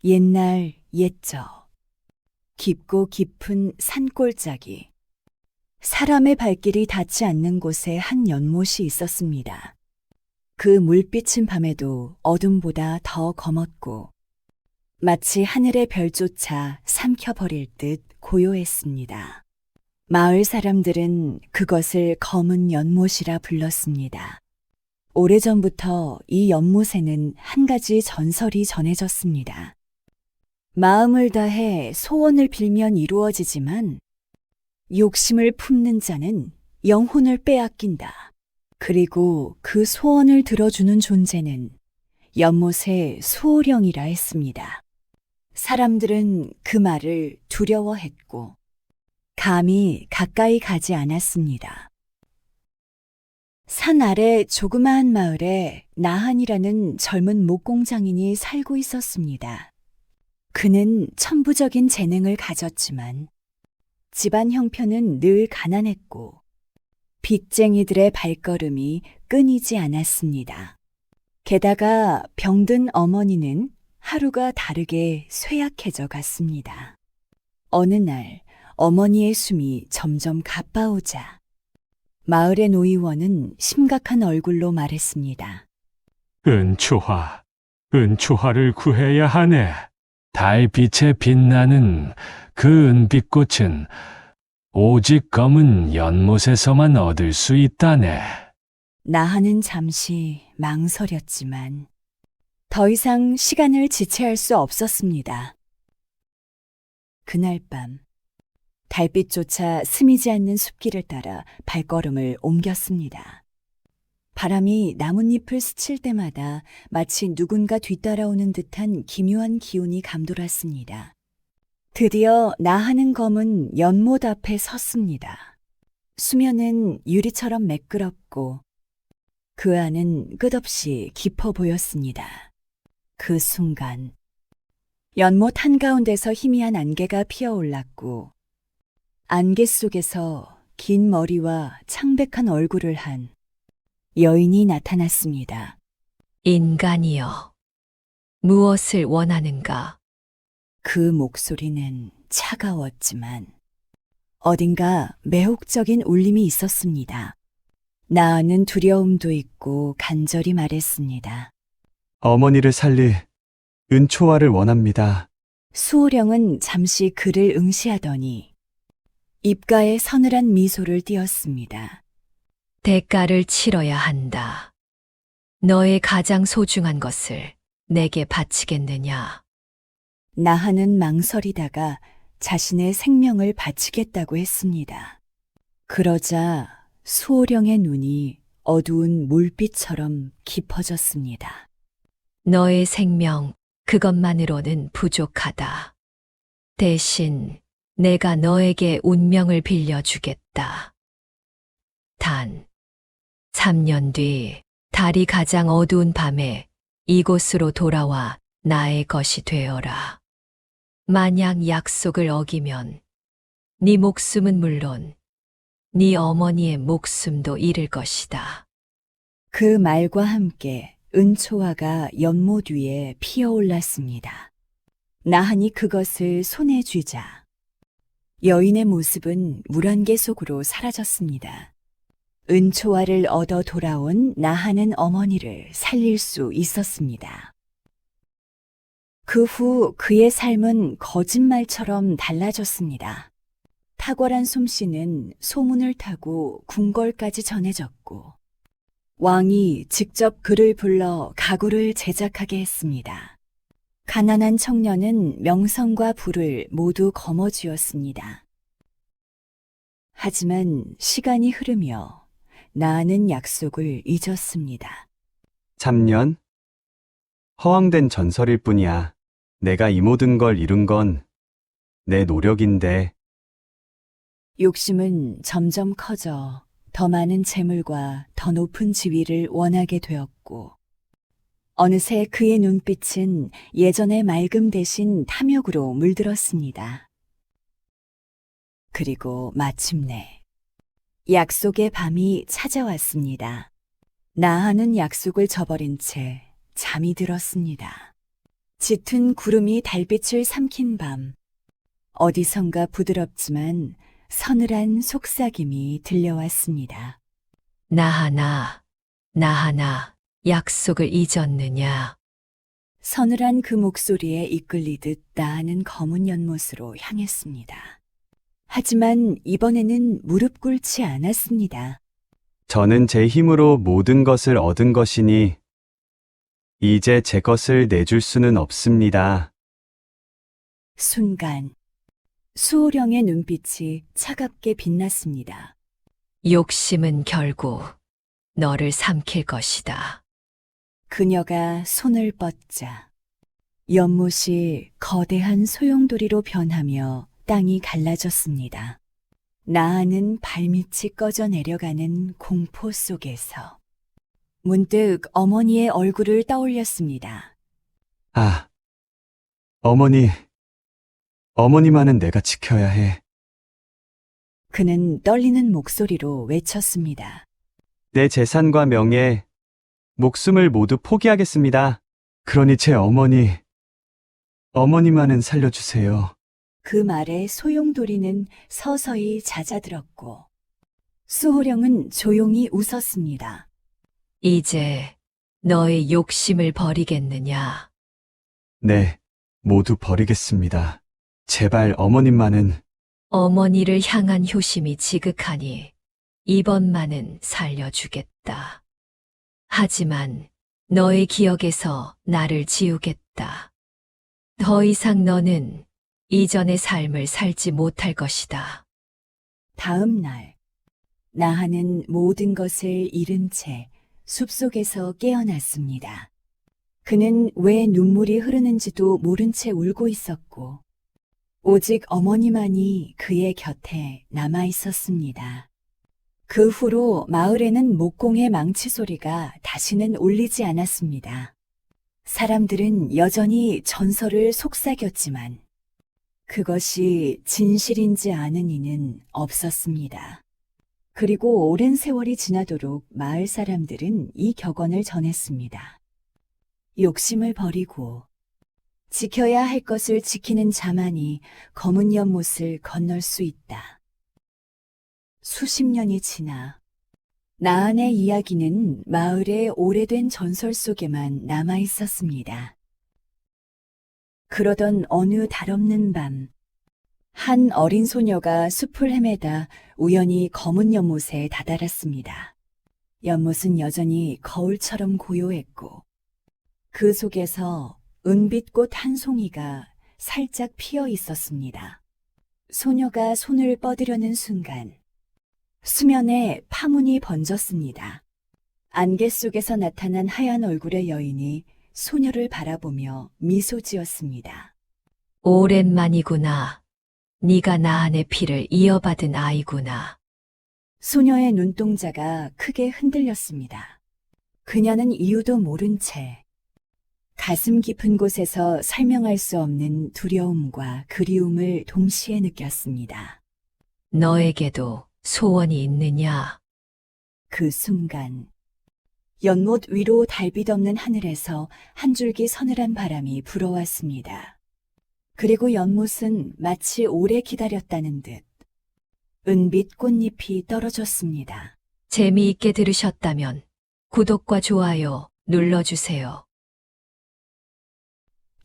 옛날 옛적 깊고 깊은 산골짜기 사람의 발길이 닿지 않는 곳에 한 연못이 있었습니다. 그 물빛은 밤에도 어둠보다 더 검었고 마치 하늘의 별조차 삼켜버릴 듯 고요했습니다. 마을 사람들은 그것을 검은 연못이라 불렀습니다. 오래전부터 이 연못에는 한 가지 전설이 전해졌습니다. 마음을 다해 소원을 빌면 이루어지지만 욕심을 품는 자는 영혼을 빼앗긴다. 그리고 그 소원을 들어주는 존재는 연못의 수호령이라 했습니다. 사람들은 그 말을 두려워했고 감히 가까이 가지 않았습니다. 산 아래 조그마한 마을에 나한이라는 젊은 목공장인이 살고 있었습니다. 그는 천부적인 재능을 가졌지만 집안 형편은 늘 가난했고 빚쟁이들의 발걸음이 끊이지 않았습니다. 게다가 병든 어머니는 하루가 다르게 쇠약해져 갔습니다. 어느 날 어머니의 숨이 점점 가빠오자 마을의 노의원은 심각한 얼굴로 말했습니다. 은초화, 은초화를 구해야 하네. 달빛에 빛나는 그 은빛꽃은 오직 검은 연못에서만 얻을 수 있다네. 나하는 잠시 망설였지만 더 이상 시간을 지체할 수 없었습니다. 그날 밤 달빛조차 스미지 않는 숲길을 따라 발걸음을 옮겼습니다. 바람이 나뭇잎을 스칠 때마다 마치 누군가 뒤따라오는 듯한 기묘한 기운이 감돌았습니다. 드디어 나하는 검은 연못 앞에 섰습니다. 수면은 유리처럼 매끄럽고 그 안은 끝없이 깊어 보였습니다. 그 순간 연못 한가운데서 희미한 안개가 피어올랐고 안개 속에서 긴 머리와 창백한 얼굴을 한 여인이 나타났습니다. 인간이여, 무엇을 원하는가? 그 목소리는 차가웠지만 어딘가 매혹적인 울림이 있었습니다. 나아는 두려움도 있고 간절히 말했습니다. 어머니를 살릴 은초화를 원합니다. 수호령은 잠시 그를 응시하더니 입가에 서늘한 미소를 띄었습니다. 대가를 치러야 한다. 너의 가장 소중한 것을 내게 바치겠느냐? 나하는 망설이다가 자신의 생명을 바치겠다고 했습니다. 그러자 수호령의 눈이 어두운 물빛처럼 깊어졌습니다. 너의 생명, 그것만으로는 부족하다. 대신 내가 너에게 운명을 빌려주겠다. 단, 3년 뒤 달이 가장 어두운 밤에 이곳으로 돌아와 나의 것이 되어라. 만약 약속을 어기면 네 목숨은 물론 네 어머니의 목숨도 잃을 것이다. 그 말과 함께 은초화가 연못 위에 피어올랐습니다. 나한이 그것을 손에 쥐자 여인의 모습은 물안개 속으로 사라졌습니다. 은초화를 얻어 돌아온 나하는 어머니를 살릴 수 있었습니다. 그 후 그의 삶은 거짓말처럼 달라졌습니다. 탁월한 솜씨는 소문을 타고 궁궐까지 전해졌고 왕이 직접 그를 불러 가구를 제작하게 했습니다. 가난한 청년은 명성과 부를 모두 거머쥐었습니다. 하지만 시간이 흐르며 나는 약속을 잊었습니다. 3년? 허황된 전설일 뿐이야. 내가 이 모든 걸 이룬 건 내 노력인데. 욕심은 점점 커져 더 많은 재물과 더 높은 지위를 원하게 되었고 어느새 그의 눈빛은 예전의 맑음 대신 탐욕으로 물들었습니다. 그리고 마침내 약속의 밤이 찾아왔습니다. 나하는 약속을 저버린 채 잠이 들었습니다. 짙은 구름이 달빛을 삼킨 밤, 어디선가 부드럽지만 서늘한 속삭임이 들려왔습니다. 나하나, 나하나, 약속을 잊었느냐? 서늘한 그 목소리에 이끌리듯 나하는 검은 연못으로 향했습니다. 하지만 이번에는 무릎 꿇지 않았습니다. 저는 제 힘으로 모든 것을 얻은 것이니 이제 제 것을 내줄 수는 없습니다. 순간 수호령의 눈빛이 차갑게 빛났습니다. 욕심은 결국 너를 삼킬 것이다. 그녀가 손을 뻗자 연못이 거대한 소용돌이로 변하며 땅이 갈라졌습니다. 나아는 발밑이 꺼져 내려가는 공포 속에서 문득 어머니의 얼굴을 떠올렸습니다. 아, 어머니만은 내가 지켜야 해. 그는 떨리는 목소리로 외쳤습니다. 내 재산과 명예, 목숨을 모두 포기하겠습니다. 그러니 제 어머니만은 살려주세요. 그 말에 소용돌이는 서서히 잦아들었고 수호령은 조용히 웃었습니다. 이제 너의 욕심을 버리겠느냐? 네, 모두 버리겠습니다. 제발 어머님만은. 어머니를 향한 효심이 지극하니 이번만은 살려주겠다. 하지만 너의 기억에서 나를 지우겠다. 더 이상 너는 이전의 삶을 살지 못할 것이다. 다음 날 나하는 모든 것을 잃은 채 숲속에서 깨어났습니다. 그는 왜 눈물이 흐르는지도 모른 채 울고 있었고 오직 어머니만이 그의 곁에 남아 있었습니다. 그 후로 마을에는 목공의 망치 소리가 다시는 울리지 않았습니다. 사람들은 여전히 전설을 속삭였지만 그것이 진실인지 아는 이는 없었습니다. 그리고 오랜 세월이 지나도록 마을 사람들은 이 격언을 전했습니다. 욕심을 버리고 지켜야 할 것을 지키는 자만이 검은 연못을 건널 수 있다. 수십 년이 지나 나안의 이야기는 마을의 오래된 전설 속에만 남아 있었습니다. 그러던 어느 달없는 밤, 한 어린 소녀가 숲을 헤매다 우연히 검은 연못에 다다랐습니다. 연못은 여전히 거울처럼 고요했고 그 속에서 은빛꽃 한 송이가 살짝 피어 있었습니다. 소녀가 손을 뻗으려는 순간 수면에 파문이 번졌습니다. 안개 속에서 나타난 하얀 얼굴의 여인이 소녀를 바라보며 미소 지었습니다. 오랜만이구나. 네가 나안의 피를 이어받은 아이구나. 소녀의 눈동자가 크게 흔들렸습니다. 그녀는 이유도 모른 채 가슴 깊은 곳에서 설명할 수 없는 두려움과 그리움을 동시에 느꼈습니다. 너에게도 소원이 있느냐? 그 순간 연못 위로 달빛 없는 하늘에서 한 줄기 서늘한 바람이 불어왔습니다. 그리고 연못은 마치 오래 기다렸다는 듯 은빛 꽃잎이 떨어졌습니다. 재미있게 들으셨다면 구독과 좋아요 눌러주세요.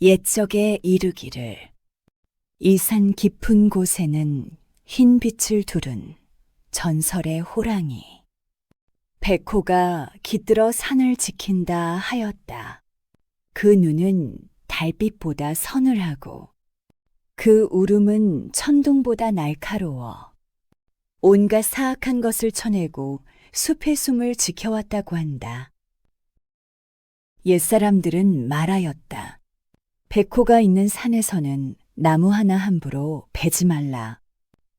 옛적에 이르기를 이 산 깊은 곳에는 흰 빛을 두른 전설의 호랑이 백호가 깃들어 산을 지킨다 하였다. 그 눈은 달빛보다 서늘하고 그 울음은 천둥보다 날카로워 온갖 사악한 것을 쳐내고 숲의 숨을 지켜왔다고 한다. 옛사람들은 말하였다. 백호가 있는 산에서는 나무 하나 함부로 베지 말라.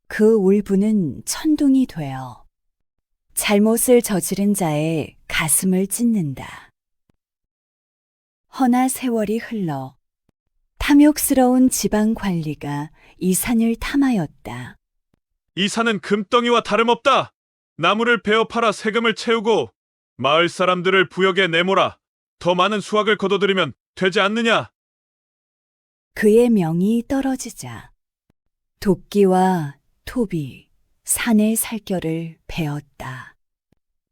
그 울분은 천둥이 되어 잘못을 저지른 자의 가슴을 찢는다. 허나 세월이 흘러 탐욕스러운 지방 관리가 이 산을 탐하였다. 이 산은 금덩이와 다름없다. 나무를 베어 팔아 세금을 채우고 마을 사람들을 부역에 내몰아 더 많은 수확을 거둬들이면 되지 않느냐? 그의 명이 떨어지자 도끼와 톱이 산의 살결을 베었다.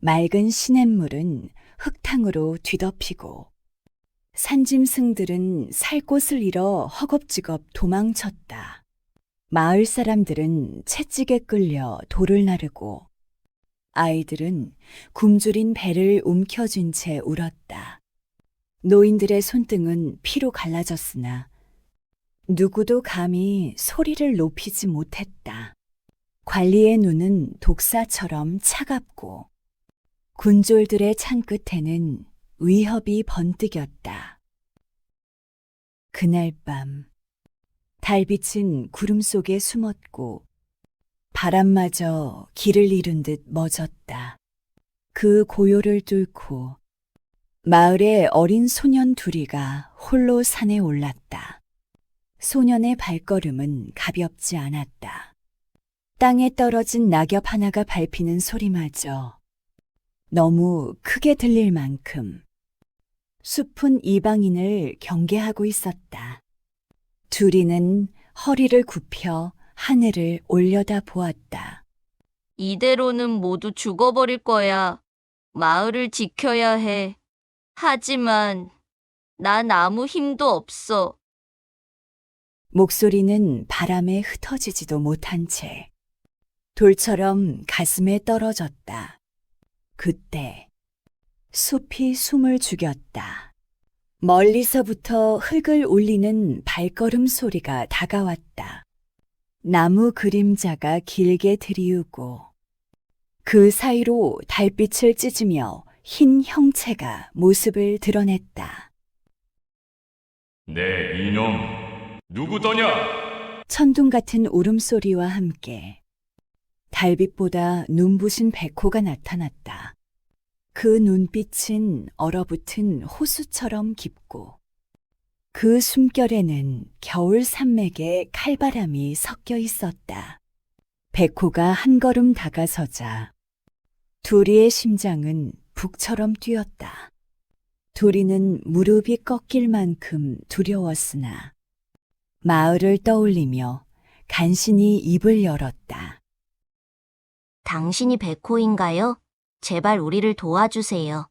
맑은 시냇물은 흙탕으로 뒤덮이고 산짐승들은 살 곳을 잃어 허겁지겁 도망쳤다. 마을 사람들은 채찍에 끌려 돌을 나르고 아이들은 굶주린 배를 움켜쥔 채 울었다. 노인들의 손등은 피로 갈라졌으나 누구도 감히 소리를 높이지 못했다. 관리의 눈은 독사처럼 차갑고 군졸들의 창끝에는 위협이 번뜩였다. 그날 밤 달빛은 구름 속에 숨었고 바람마저 길을 잃은 듯 멎었다. 그 고요를 뚫고 마을의 어린 소년 둘이가 홀로 산에 올랐다. 소년의 발걸음은 가볍지 않았다. 땅에 떨어진 낙엽 하나가 밟히는 소리마저 너무 크게 들릴 만큼 숲은 이방인을 경계하고 있었다. 둘이는 허리를 굽혀 하늘을 올려다 보았다. 이대로는 모두 죽어버릴 거야. 마을을 지켜야 해. 하지만 난 아무 힘도 없어. 목소리는 바람에 흩어지지도 못한 채 돌처럼 가슴에 떨어졌다. 그때 숲이 숨을 죽였다. 멀리서부터 흙을 울리는 발걸음 소리가 다가왔다. 나무 그림자가 길게 들이우고 그 사이로 달빛을 찢으며 흰 형체가 모습을 드러냈다. 내 이놈, 누구더냐? 천둥 같은 울음소리와 함께 달빛보다 눈부신 백호가 나타났다. 그 눈빛은 얼어붙은 호수처럼 깊고 그 숨결에는 겨울 산맥의 칼바람이 섞여 있었다. 백호가 한 걸음 다가서자 둘이의 심장은 북처럼 뛰었다. 둘이는 무릎이 꺾일 만큼 두려웠으나 마을을 떠올리며 간신히 입을 열었다. 당신이 백호인가요? 제발 우리를 도와주세요.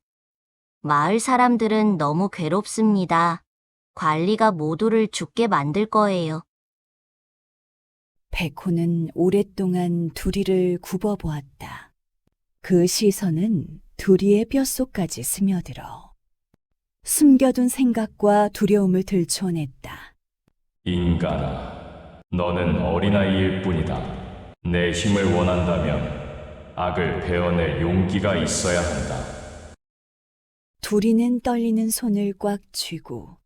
마을 사람들은 너무 괴롭습니다. 관리가 모두를 죽게 만들 거예요. 백호는 오랫동안 두리를 굽어보았다. 그 시선은 두리의 뼛속까지 스며들어 숨겨둔 생각과 두려움을 들춰냈다. 인간아, 너는 어린아이일 뿐이다. 내 힘을 원한다면 악을 베어낼 용기가 있어야 한다. 두리는 떨리는 손을 꽉 쥐고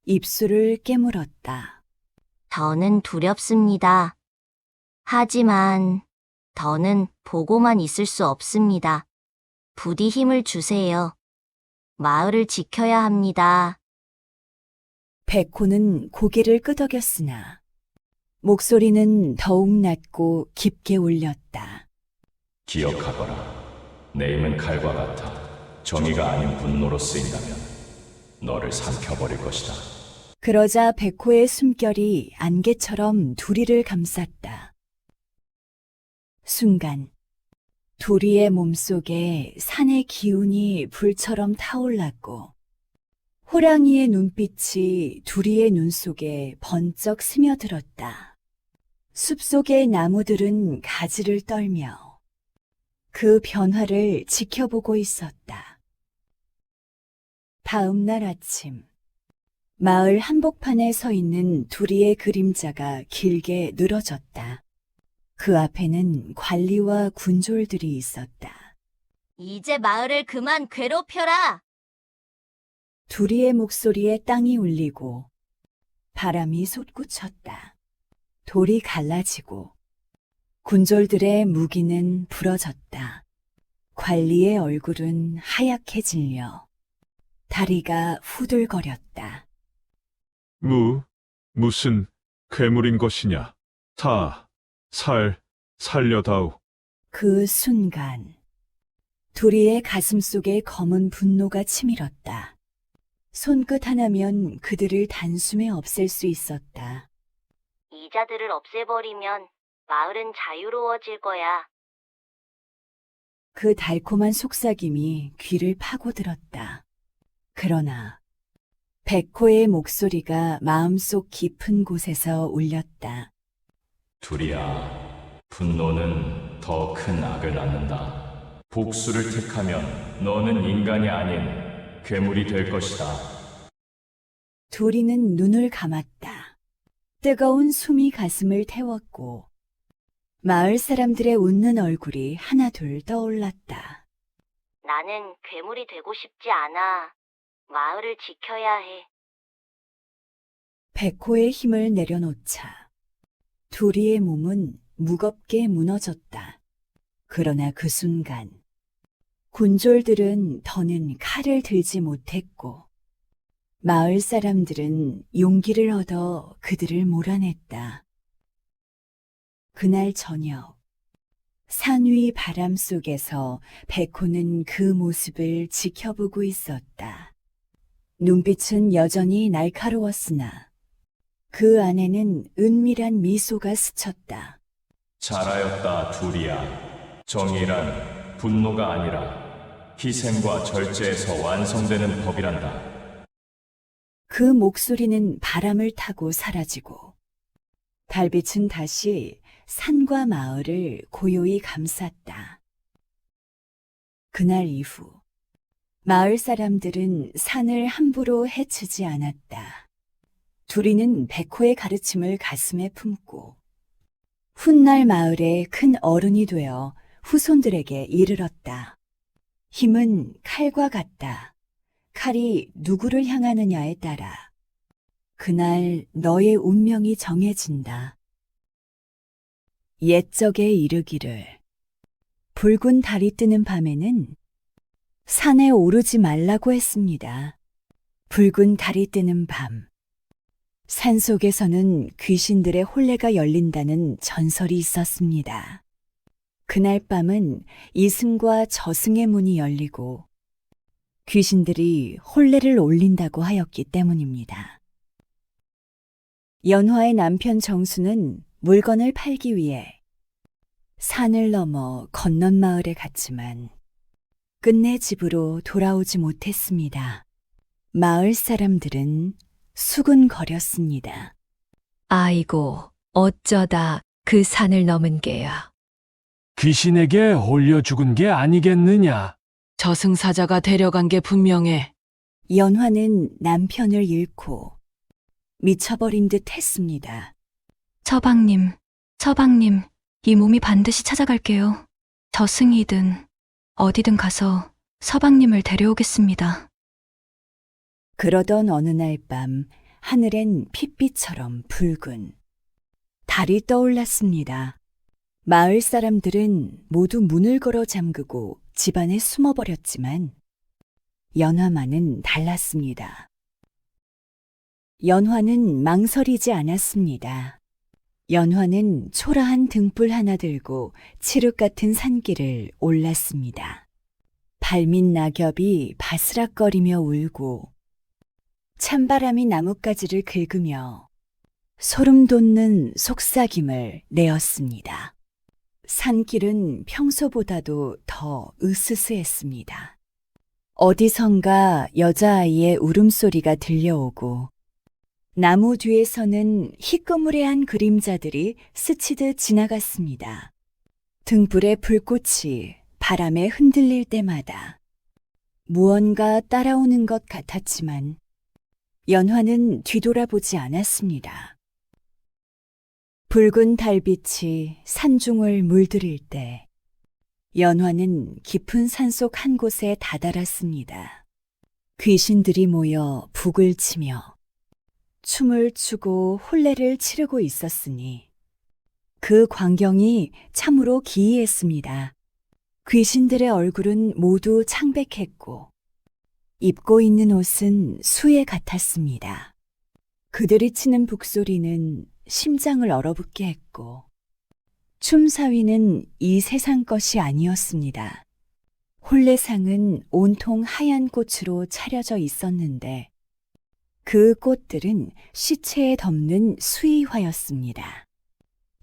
입술을 깨물었다. 더는 두렵습니다. 하지만 더는 보고만 있을 수 없습니다. 부디 힘을 주세요. 마을을 지켜야 합니다. 백호는 고개를 끄덕였으나 목소리는 더욱 낮고 깊게 울렸다. 기억하거라. 내 힘은 칼과 같아. 정의가 아닌 분노로 쓰인다면 너를 삼켜버릴 것이다. 그러자 백호의 숨결이 안개처럼 두리를 감쌌다. 순간 두리의 몸속에 산의 기운이 불처럼 타올랐고 호랑이의 눈빛이 두리의 눈 속에 번쩍 스며들었다. 숲속의 나무들은 가지를 떨며 그 변화를 지켜보고 있었다. 다음 날 아침, 마을 한복판에 서 있는 두리의 그림자가 길게 늘어졌다. 그 앞에는 관리와 군졸들이 있었다. 이제 마을을 그만 괴롭혀라! 두리의 목소리에 땅이 울리고 바람이 솟구쳤다. 돌이 갈라지고 군졸들의 무기는 부러졌다. 관리의 얼굴은 하얗게 질려 다리가 후들거렸다. 무슨 괴물인 것이냐? 살려다오. 그 순간 두리의 가슴 속에 검은 분노가 치밀었다. 손끝 하나면 그들을 단숨에 없앨 수 있었다. 이자들을 없애버리면 마을은 자유로워질 거야. 그 달콤한 속삭임이 귀를 파고들었다. 그러나 백호의 목소리가 마음속 깊은 곳에서 울렸다. 둘이야, 분노는 더 큰 악을 낳는다. 복수를 택하면 너는 인간이 아닌 괴물이 될 것이다. 둘이는 눈을 감았다. 뜨거운 숨이 가슴을 태웠고 마을 사람들의 웃는 얼굴이 하나둘 떠올랐다. 나는 괴물이 되고 싶지 않아. 마을을 지켜야 해. 백호의 힘을 내려놓자 둘이의 몸은 무겁게 무너졌다. 그러나 그 순간 군졸들은 더는 칼을 들지 못했고 마을 사람들은 용기를 얻어 그들을 몰아냈다. 그날 저녁 산 위 바람 속에서 백호는 그 모습을 지켜보고 있었다. 눈빛은 여전히 날카로웠으나 그 안에는 은밀한 미소가 스쳤다. 잘하였다, 둘이야. 정의란 분노가 아니라 희생과 절제에서 완성되는 법이란다. 그 목소리는 바람을 타고 사라지고 달빛은 다시 산과 마을을 고요히 감쌌다. 그날 이후 마을 사람들은 산을 함부로 해치지 않았다. 둘이는 백호의 가르침을 가슴에 품고 훗날 마을의 큰 어른이 되어 후손들에게 이르렀다. 힘은 칼과 같다. 칼이 누구를 향하느냐에 따라 그날 너의 운명이 정해진다. 옛적에 이르기를 붉은 달이 뜨는 밤에는 산에 오르지 말라고 했습니다. 붉은 달이 뜨는 밤. 산속에서는 귀신들의 혼례가 열린다는 전설이 있었습니다. 그날 밤은 이승과 저승의 문이 열리고 귀신들이 혼례를 올린다고 하였기 때문입니다. 연화의 남편 정수는 물건을 팔기 위해 산을 넘어 건넌 마을에 갔지만 끝내 집으로 돌아오지 못했습니다. 마을 사람들은 수군거렸습니다. 아이고, 어쩌다 그 산을 넘은 게야. 귀신에게 홀려 죽은 게 아니겠느냐? 저승사자가 데려간 게 분명해. 연화는 남편을 잃고 미쳐버린 듯 했습니다. 서방님, 서방님, 이 몸이 반드시 찾아갈게요. 저승이든 어디든 가서 서방님을 데려오겠습니다. 그러던 어느 날 밤 하늘엔 핏빛처럼 붉은 달이 떠올랐습니다. 마을 사람들은 모두 문을 걸어 잠그고 집안에 숨어버렸지만 연화만은 달랐습니다. 연화는 망설이지 않았습니다. 연화는 초라한 등불 하나 들고 칠흑 같은 산길을 올랐습니다. 발밑 낙엽이 바스락거리며 울고 찬바람이 나뭇가지를 긁으며 소름 돋는 속삭임을 내었습니다. 산길은 평소보다도 더 으스스했습니다. 어디선가 여자아이의 울음소리가 들려오고 나무 뒤에서는 희끄무레한 그림자들이 스치듯 지나갔습니다. 등불의 불꽃이 바람에 흔들릴 때마다 무언가 따라오는 것 같았지만 연화는 뒤돌아보지 않았습니다. 붉은 달빛이 산중을 물들일 때 연화는 깊은 산속 한 곳에 다다랐습니다. 귀신들이 모여 북을 치며 춤을 추고 혼례를 치르고 있었으니 그 광경이 참으로 기이했습니다. 귀신들의 얼굴은 모두 창백했고 입고 있는 옷은 수에 같았습니다. 그들이 치는 북소리는 심장을 얼어붙게 했고 춤사위는 이 세상 것이 아니었습니다. 혼례상은 온통 하얀 꽃으로 차려져 있었는데 그 꽃들은 시체에 덮는 수의화였습니다.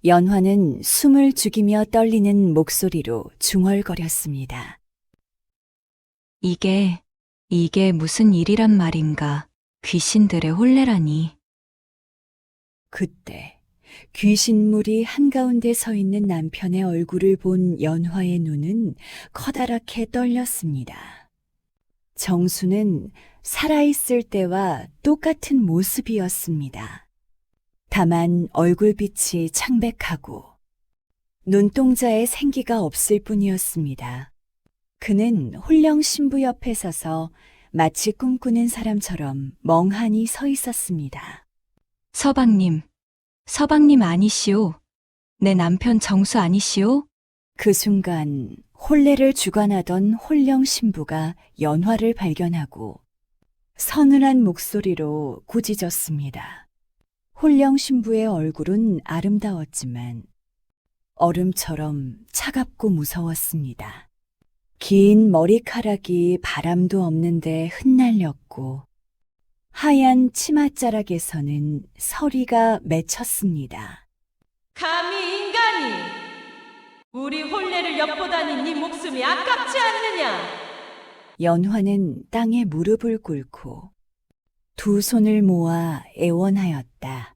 연화는 숨을 죽이며 떨리는 목소리로 중얼거렸습니다. 이게 무슨 일이란 말인가. 귀신들의 혼례라니. 그때 귀신물이 한가운데 서 있는 남편의 얼굴을 본 연화의 눈은 커다랗게 떨렸습니다. 정수는 살아있을 때와 똑같은 모습이었습니다. 다만 얼굴빛이 창백하고 눈동자에 생기가 없을 뿐이었습니다. 그는 홀령 신부 옆에 서서 마치 꿈꾸는 사람처럼 멍하니 서 있었습니다. 서방님 아니시오? 내 남편 정수 아니시오? 그 순간 혼례를 주관하던 홀령 신부가 연화를 발견하고 서늘한 목소리로 꾸짖었습니다. 홀령 신부의 얼굴은 아름다웠지만 얼음처럼 차갑고 무서웠습니다. 긴 머리카락이 바람도 없는데 흩날렸고 하얀 치맛자락에서는 서리가 맺혔습니다. 감히 인간이 우리 혼례를 엿보다니 네 목숨이 아깝지 않느냐? 연화는 땅에 무릎을 꿇고 두 손을 모아 애원하였다.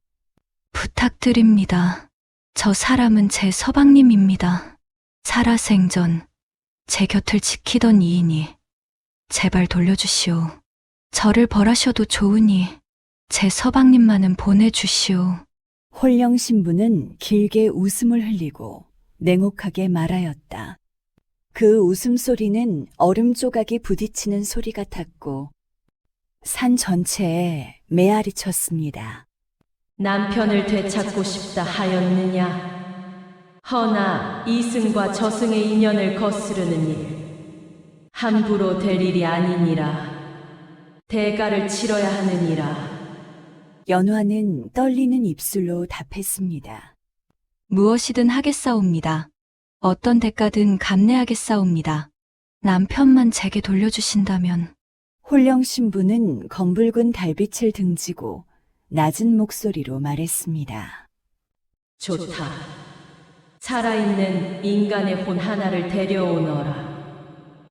부탁드립니다. 저 사람은 제 서방님입니다. 살아생전 제 곁을 지키던 이인이 제발 돌려주시오. 저를 벌하셔도 좋으니 제 서방님만은 보내주시오. 홀령 신부는 길게 웃음을 흘리고 냉혹하게 말하였다. 그 웃음소리는 얼음 조각이 부딪히는 소리 같았고 산 전체에 메아리 쳤습니다. 남편을 되찾고 싶다 하였느냐? 허나 이승과 저승의 인연을 거스르는 일, 함부로 될 일이 아니니라. 대가를 치러야 하느니라. 연화는 떨리는 입술로 답했습니다. 무엇이든 하겠사옵니다. 어떤 대가든 감내하겠사옵니다. 남편만 제게 돌려주신다면. 홀령 신부는 검붉은 달빛을 등지고 낮은 목소리로 말했습니다. 좋다. 살아있는 인간의 혼 하나를 데려오너라.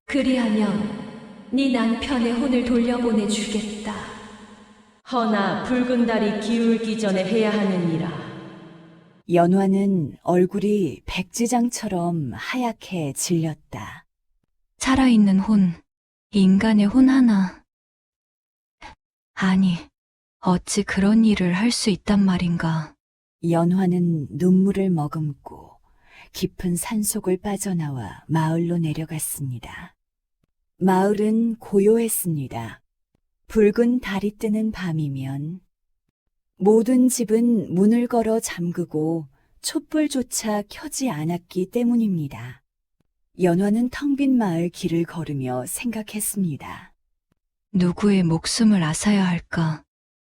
그리하면 네 남편의 혼을 돌려보내주겠다. 허나 붉은 달이 기울기 전에 해야 하느니라. 연화는 얼굴이 백지장처럼 하얗게 질렸다. 살아있는 혼, 인간의 혼 하나. 아니, 어찌 그런 일을 할 수 있단 말인가. 연화는 눈물을 머금고 깊은 산속을 빠져나와 마을로 내려갔습니다. 마을은 고요했습니다. 붉은 달이 뜨는 밤이면 모든 집은 문을 걸어 잠그고 촛불조차 켜지 않았기 때문입니다. 연화는 텅 빈 마을 길을 걸으며 생각했습니다. 누구의 목숨을 앗아야 할까?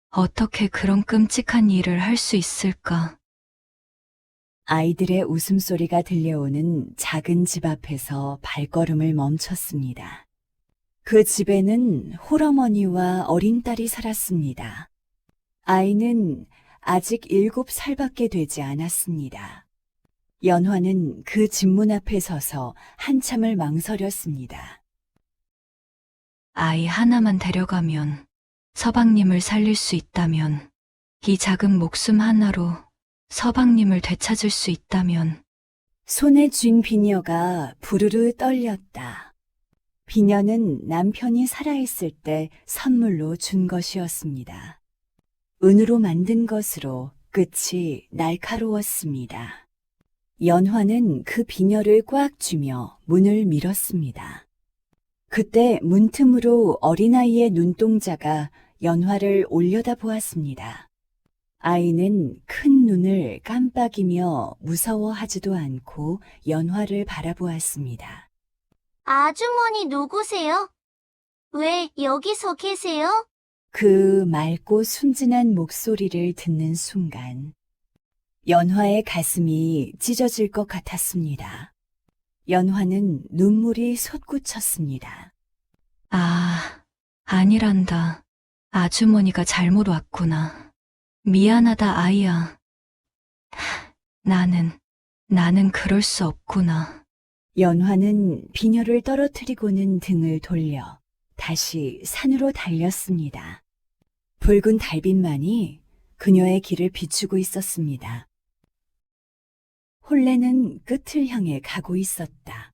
어떻게 그런 끔찍한 일을 할 수 있을까? 아이들의 웃음소리가 들려오는 작은 집 앞에서 발걸음을 멈췄습니다. 그 집에는 홀어머니와 어린 딸이 살았습니다. 아이는 아직 7살밖에 되지 않았습니다. 연화는 그 집 문 앞에 서서 한참을 망설였습니다. 아이 하나만 데려가면, 서방님을 살릴 수 있다면, 이 작은 목숨 하나로 서방님을 되찾을 수 있다면. 손에 쥔 비녀가 부르르 떨렸다. 비녀는 남편이 살아있을 때 선물로 준 것이었습니다. 은으로 만든 것으로 끝이 날카로웠습니다. 연화는 그 비녀를 꽉 쥐며 문을 밀었습니다. 그때 문틈으로 어린아이의 눈동자가 연화를 올려다보았습니다. 아이는 큰 눈을 깜빡이며 무서워하지도 않고 연화를 바라보았습니다. 아주머니 누구세요? 왜 여기서 계세요? 그 맑고 순진한 목소리를 듣는 순간 연화의 가슴이 찢어질 것 같았습니다. 연화는 눈물이 솟구쳤습니다. 아니란다. 아주머니가 잘못 왔구나. 미안하다, 아이야. 나는 그럴 수 없구나. 연화는 비녀를 떨어뜨리고는 등을 돌려 다시 산으로 달렸습니다. 붉은 달빛만이 그녀의 길을 비추고 있었습니다. 혼례는 끝을 향해 가고 있었다.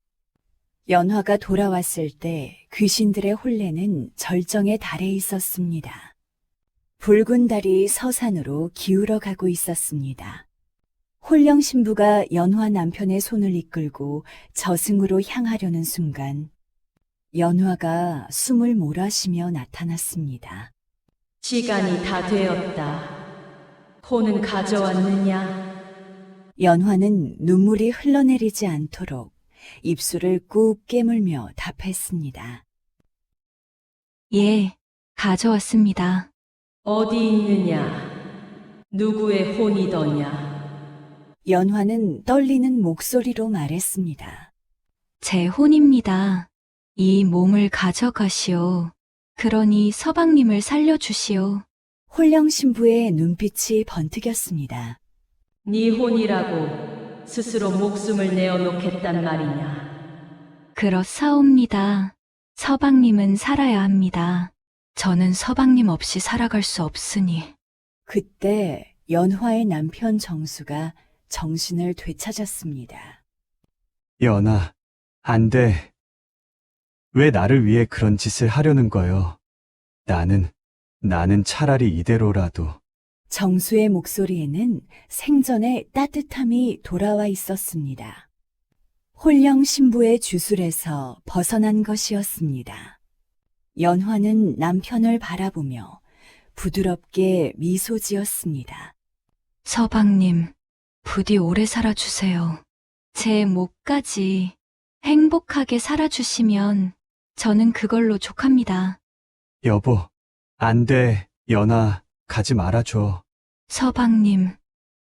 연화가 돌아왔을 때 귀신들의 혼례는 절정에 달해 있었습니다. 붉은 달이 서산으로 기울어 가고 있었습니다. 홀령 신부가 연화 남편의 손을 이끌고 저승으로 향하려는 순간 연화가 숨을 몰아쉬며 나타났습니다. 시간이 다 되었다. 호는 가져왔느냐? 연화는 눈물이 흘러내리지 않도록 입술을 꾹 깨물며 답했습니다. 예, 가져왔습니다. 어디 있느냐? 누구의 혼이더냐? 연화는 떨리는 목소리로 말했습니다. 제 혼입니다. 이 몸을 가져가시오. 그러니 서방님을 살려주시오. 홀령 신부의 눈빛이 번뜩였습니다. 네 혼이라고 스스로 목숨을 내어놓겠단 말이냐? 그렇사옵니다. 서방님은 살아야 합니다. 저는 서방님 없이 살아갈 수 없으니. 그때 연화의 남편 정수가 정신을 되찾았습니다. 연아, 안 돼. 왜 나를 위해 그런 짓을 하려는 거요? 나는 차라리 이대로라도. 정수의 목소리에는 생전의 따뜻함이 돌아와 있었습니다. 홀령 신부의 주술에서 벗어난 것이었습니다. 연화는 남편을 바라보며 부드럽게 미소 지었습니다. 서방님, 부디 오래 살아주세요. 제 목까지 행복하게 살아주시면 저는 그걸로 족합니다. 여보, 안 돼. 연아, 가지 말아줘. 서방님,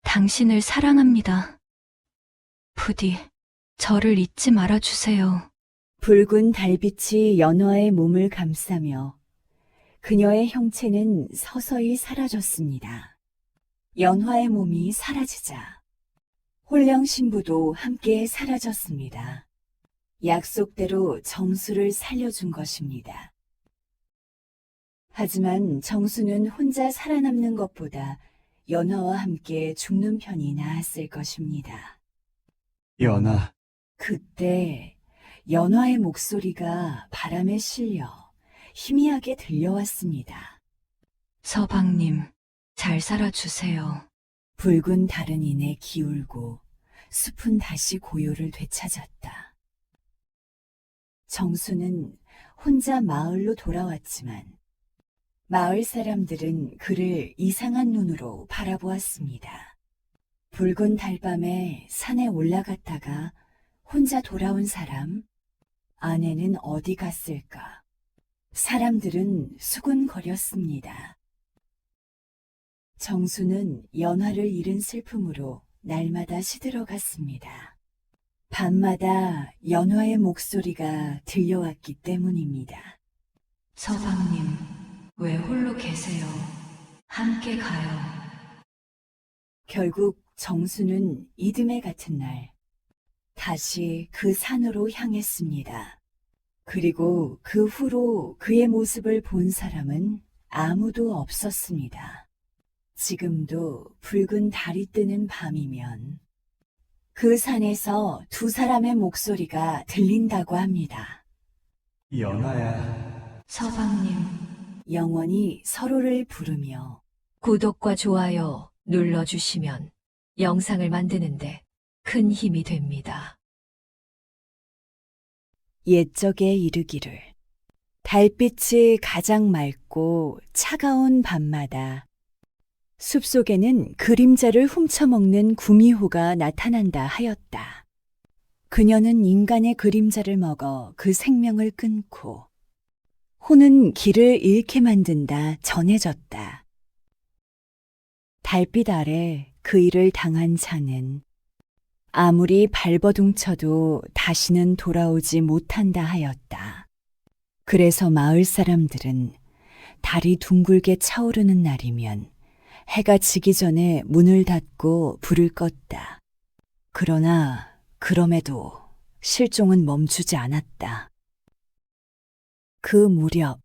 당신을 사랑합니다. 부디 저를 잊지 말아주세요. 붉은 달빛이 연화의 몸을 감싸며 그녀의 형체는 서서히 사라졌습니다. 연화의 몸이 사라지자 홀령 신부도 함께 사라졌습니다. 약속대로 정수를 살려준 것입니다. 하지만 정수는 혼자 살아남는 것보다 연화와 함께 죽는 편이 나았을 것입니다. 연아, 그때 연화의 목소리가 바람에 실려 희미하게 들려왔습니다. 서방님, 잘 살아주세요. 붉은 달은 이내 기울고 숲은 다시 고요를 되찾았다. 정수는 혼자 마을로 돌아왔지만 마을 사람들은 그를 이상한 눈으로 바라보았습니다. 붉은 달밤에 산에 올라갔다가 혼자 돌아온 사람, 아내는 어디 갔을까? 사람들은 수군거렸습니다. 정수는 연화를 잃은 슬픔으로 날마다 시들어갔습니다. 밤마다 연화의 목소리가 들려왔기 때문입니다. 서방님, 왜 홀로 계세요? 함께 가요. 결국 정수는 이듬해 같은 날 다시 그 산으로 향했습니다. 그리고 그 후로 그의 모습을 본 사람은 아무도 없었습니다. 지금도 붉은 달이 뜨는 밤이면 그 산에서 두 사람의 목소리가 들린다고 합니다. 연아야. 서방님, 영원히 서로를 부르며 구독과 좋아요 눌러주시면 영상을 만드는데 큰 힘이 됩니다. 옛적에 이르기를 달빛이 가장 맑고 차가운 밤마다 숲속에는 그림자를 훔쳐먹는 구미호가 나타난다 하였다. 그녀는 인간의 그림자를 먹어 그 생명을 끊고 호는 길을 잃게 만든다 전해졌다. 달빛 아래 그 일을 당한 자는 아무리 발버둥쳐도 다시는 돌아오지 못한다 하였다. 그래서 마을 사람들은 달이 둥글게 차오르는 날이면 해가 지기 전에 문을 닫고 불을 껐다. 그러나 그럼에도 실종은 멈추지 않았다. 그 무렵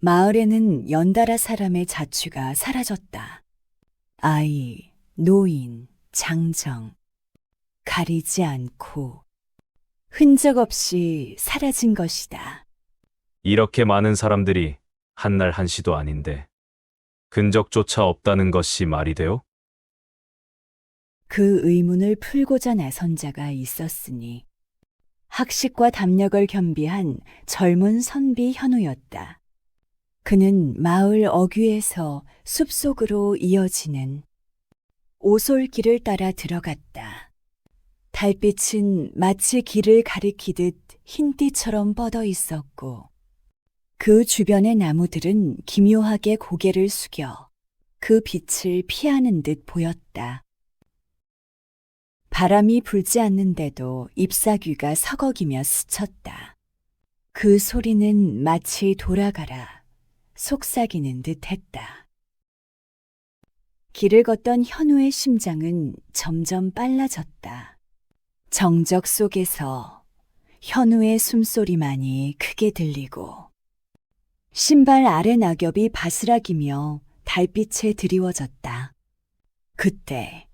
마을에는 연달아 사람의 자취가 사라졌다. 아이, 노인, 장정, 가리지 않고 흔적 없이 사라진 것이다. 이렇게 많은 사람들이 한날 한시도 아닌데 흔적조차 없다는 것이 말이 돼요? 그 의문을 풀고자 나선 자가 있었으니 학식과 담력을 겸비한 젊은 선비 현우였다. 그는 마을 어귀에서 숲속으로 이어지는 오솔길을 따라 들어갔다. 달빛은 마치 길을 가리키듯 흰띠처럼 뻗어 있었고 그 주변의 나무들은 기묘하게 고개를 숙여 그 빛을 피하는 듯 보였다. 바람이 불지 않는데도 잎사귀가 서걱이며 스쳤다. 그 소리는 마치 돌아가라 속삭이는 듯 했다. 길을 걷던 현우의 심장은 점점 빨라졌다. 정적 속에서 현우의 숨소리만이 크게 들리고 신발 아래 낙엽이 바스락이며 달빛에 드리워졌다. 그때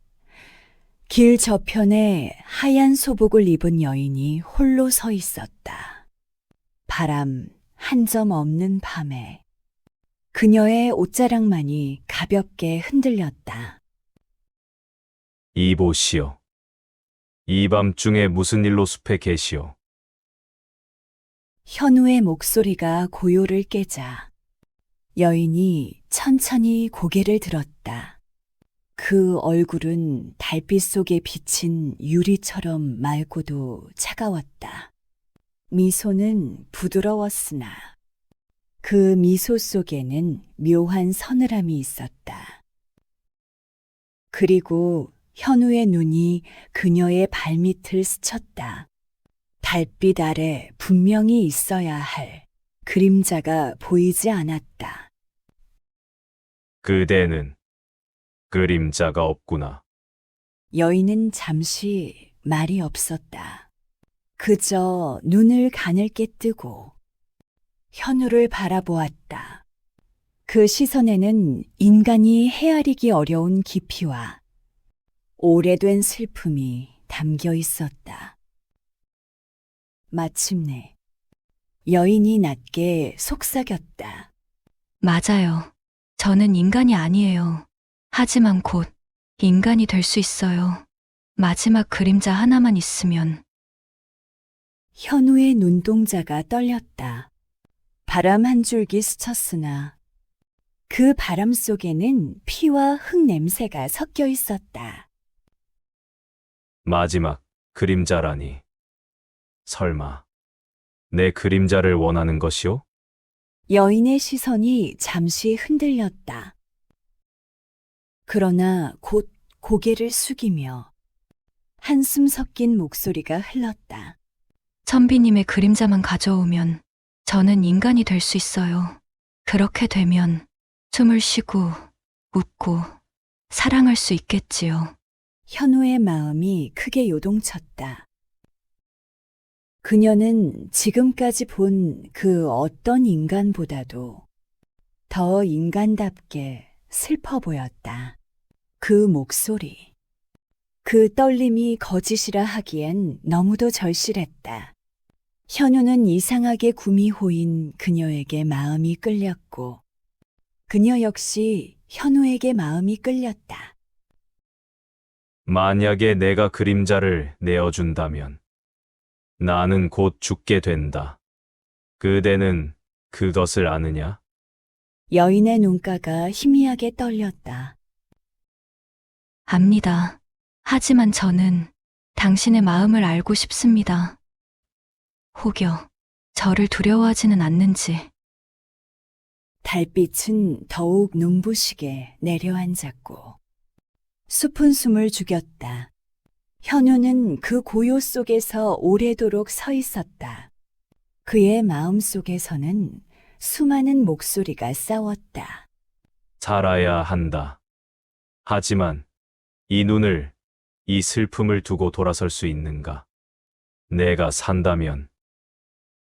길 저편에 하얀 소복을 입은 여인이 홀로 서 있었다. 바람 한 점 없는 밤에 그녀의 옷자락만이 가볍게 흔들렸다. 이보시오. 이 밤중에 무슨 일로 숲에 계시오? 현우의 목소리가 고요를 깨자 여인이 천천히 고개를 들었다. 그 얼굴은 달빛 속에 비친 유리처럼 맑고도 차가웠다. 미소는 부드러웠으나 그 미소 속에는 묘한 서늘함이 있었다. 그리고 현우의 눈이 그녀의 발밑을 스쳤다. 달빛 아래 분명히 있어야 할 그림자가 보이지 않았다. 그대는 그림자가 없구나. 여인은 잠시 말이 없었다. 그저 눈을 가늘게 뜨고 현우를 바라보았다. 그 시선에는 인간이 헤아리기 어려운 깊이와 오래된 슬픔이 담겨 있었다. 마침내 여인이 낮게 속삭였다. 맞아요. 저는 인간이 아니에요. 하지만 곧 인간이 될 수 있어요. 마지막 그림자 하나만 있으면. 현우의 눈동자가 떨렸다. 바람 한 줄기 스쳤으나 그 바람 속에는 피와 흙 냄새가 섞여 있었다. 마지막 그림자라니. 설마 내 그림자를 원하는 것이오? 여인의 시선이 잠시 흔들렸다. 그러나 곧 고개를 숙이며 한숨 섞인 목소리가 흘렀다. 선비님의 그림자만 가져오면 저는 인간이 될 수 있어요. 그렇게 되면 숨을 쉬고 웃고 사랑할 수 있겠지요. 현우의 마음이 크게 요동쳤다. 그녀는 지금까지 본 그 어떤 인간보다도 더 인간답게 슬퍼 보였다. 그 목소리, 그 떨림이 거짓이라 하기엔 너무도 절실했다. 현우는 이상하게 구미호인 그녀에게 마음이 끌렸고 그녀 역시 현우에게 마음이 끌렸다. 만약에 내가 그림자를 내어준다면 나는 곧 죽게 된다. 그대는 그것을 아느냐? 여인의 눈가가 희미하게 떨렸다. 압니다. 하지만 저는 당신의 마음을 알고 싶습니다. 혹여 저를 두려워하지는 않는지. 달빛은 더욱 눈부시게 내려앉았고 숲은 숨을 죽였다. 현우는 그 고요 속에서 오래도록 서 있었다. 그의 마음 속에서는 수많은 목소리가 싸웠다. 살아야 한다. 하지만 이 눈을, 이 슬픔을 두고 돌아설 수 있는가? 내가 산다면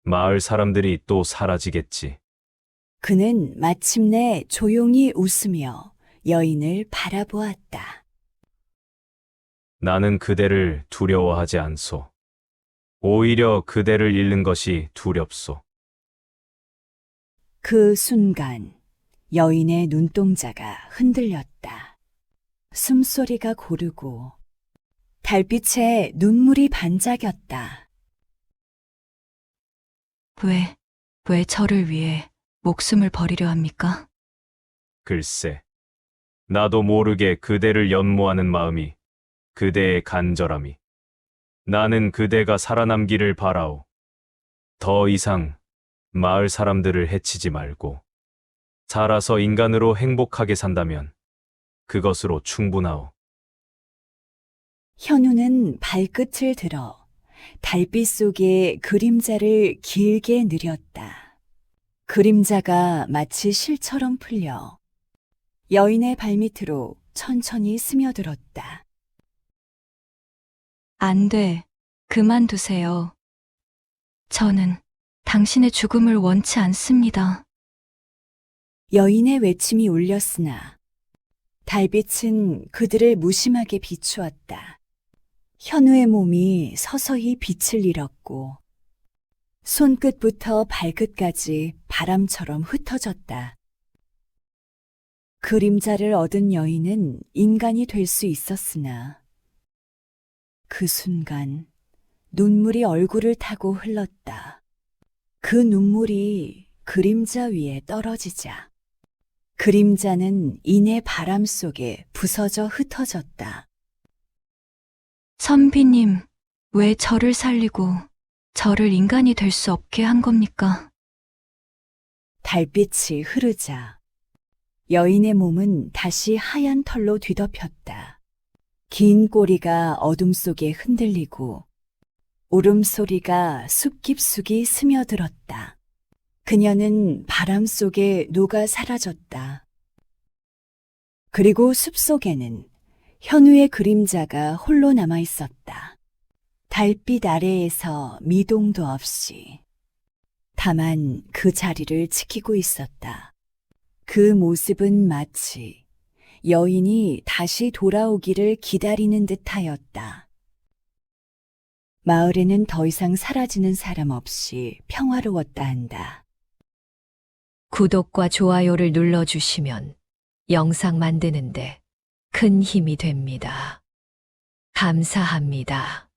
마을 사람들이 또 사라지겠지. 그는 마침내 조용히 웃으며 여인을 바라보았다. 나는 그대를 두려워하지 않소. 오히려 그대를 잃는 것이 두렵소. 그 순간 여인의 눈동자가 흔들렸다. 숨소리가 고르고 달빛에 눈물이 반짝였다. 왜 저를 위해 목숨을 버리려 합니까? 글쎄, 나도 모르게 그대를 연모하는 마음이, 그대의 간절함이. 나는 그대가 살아남기를 바라오. 더 이상 마을 사람들을 해치지 말고 살아서 인간으로 행복하게 산다면 그것으로 충분하오. 현우는 발끝을 들어 달빛 속의 그림자를 길게 느렸다. 그림자가 마치 실처럼 풀려 여인의 발밑으로 천천히 스며들었다. 안 돼. 그만두세요. 저는 당신의 죽음을 원치 않습니다. 여인의 외침이 울렸으나 달빛은 그들을 무심하게 비추었다. 현우의 몸이 서서히 빛을 잃었고 손끝부터 발끝까지 바람처럼 흩어졌다. 그림자를 얻은 여인은 인간이 될 수 있었으나 그 순간 눈물이 얼굴을 타고 흘렀다. 그 눈물이 그림자 위에 떨어지자 그림자는 이내 바람 속에 부서져 흩어졌다. 선비님, 왜 저를 살리고 저를 인간이 될 수 없게 한 겁니까? 달빛이 흐르자 여인의 몸은 다시 하얀 털로 뒤덮였다. 긴 꼬리가 어둠 속에 흔들리고 울음소리가 숲 깊숙이 스며들었다. 그녀는 바람 속에 녹아 사라졌다. 그리고 숲 속에는 현우의 그림자가 홀로 남아 있었다. 달빛 아래에서 미동도 없이 다만 그 자리를 지키고 있었다. 그 모습은 마치 여인이 다시 돌아오기를 기다리는 듯하였다. 마을에는 더 이상 사라지는 사람 없이 평화로웠다 한다. 구독과 좋아요를 눌러주시면 영상 만드는데 큰 힘이 됩니다. 감사합니다.